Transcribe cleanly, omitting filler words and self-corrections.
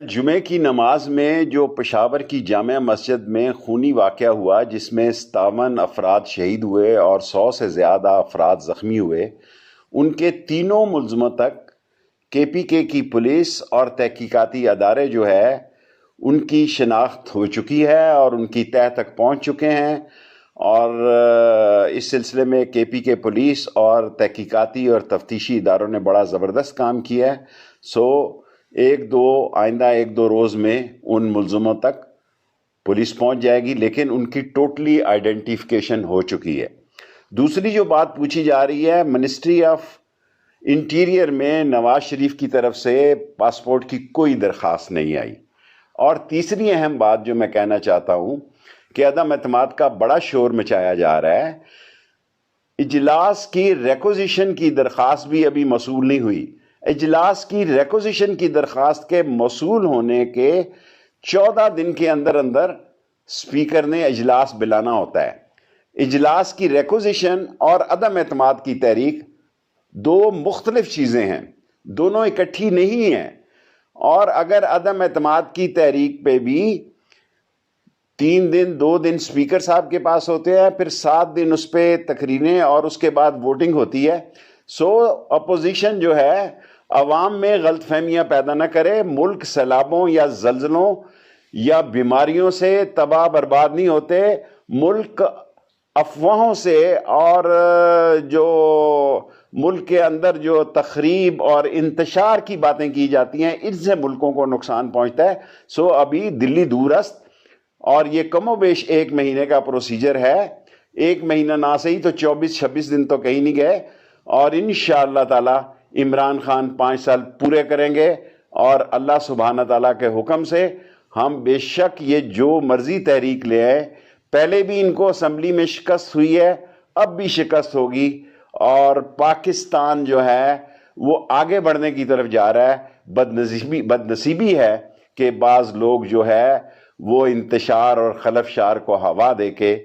جمعے کی نماز میں جو پشاور کی جامع مسجد میں خونی واقعہ ہوا جس میں 57 افراد شہید ہوئے اور 100 سے زیادہ افراد زخمی ہوئے، ان کے تینوں ملزموں تک KPK کی پولیس اور تحقیقاتی ادارے جو ہے ان کی شناخت ہو چکی ہے اور ان کی تہہ تک پہنچ چکے ہیں، اور اس سلسلے میں KPK پولیس اور تحقیقاتی اور تفتیشی اداروں نے بڑا زبردست کام کیا ہے۔ آئندہ ایک دو روز میں ان ملزموں تک پولیس پہنچ جائے گی، لیکن ان کی ٹوٹلی آئیڈینٹیفیکیشن ہو چکی ہے۔ دوسری جو بات پوچھی جا رہی ہے، منسٹری آف انٹیریئر میں نواز شریف کی طرف سے پاسپورٹ کی کوئی درخواست نہیں آئی۔ اور تیسری اہم بات جو میں کہنا چاہتا ہوں کہ عدم اعتماد کا بڑا شور مچایا جا رہا ہے، اجلاس کی ریکوزیشن کی درخواست بھی ابھی موصول نہیں ہوئی۔ اجلاس کی ریکوزیشن کی درخواست کے موصول ہونے کے 14 دن کے اندر اسپیکر نے اجلاس بلانا ہوتا ہے۔ اجلاس کی ریکوزیشن اور عدم اعتماد کی تحریک دو مختلف چیزیں ہیں، دونوں اکٹھی نہیں ہیں۔ اور اگر عدم اعتماد کی تحریک پہ بھی 3 دن 2 دن اسپیکر صاحب کے پاس ہوتے ہیں، پھر 7 دن اس پہ تقریریں اور اس کے بعد ووٹنگ ہوتی ہے، اپوزیشن جو ہے عوام میں غلط فہمیاں پیدا نہ کرے۔ ملک سیلابوں یا زلزلوں یا بیماریوں سے تباہ برباد نہیں ہوتے، ملک افواہوں سے اور جو ملک کے اندر جو تخریب اور انتشار کی باتیں کی جاتی ہیں، ان سے ملکوں کو نقصان پہنچتا ہے۔ ابھی دلی دور است، اور یہ کم و بیش 1 مہینے کا پروسیجر ہے۔ 1 مہینہ نہ صحیح تو 24-26 دن تو کہیں نہیں گئے، اور انشاءاللہ تعالی عمران خان 5 سال پورے کریں گے، اور اللہ سبحانہ تعالیٰ کے حکم سے ہم بے شک یہ جو مرضی تحریک لے آئے، پہلے بھی ان کو اسمبلی میں شکست ہوئی ہے، اب بھی شکست ہوگی، اور پاکستان جو ہے وہ آگے بڑھنے کی طرف جا رہا ہے۔ بدنصیبی ہے کہ بعض لوگ جو ہے وہ انتشار اور خلفشار کو ہوا دے کے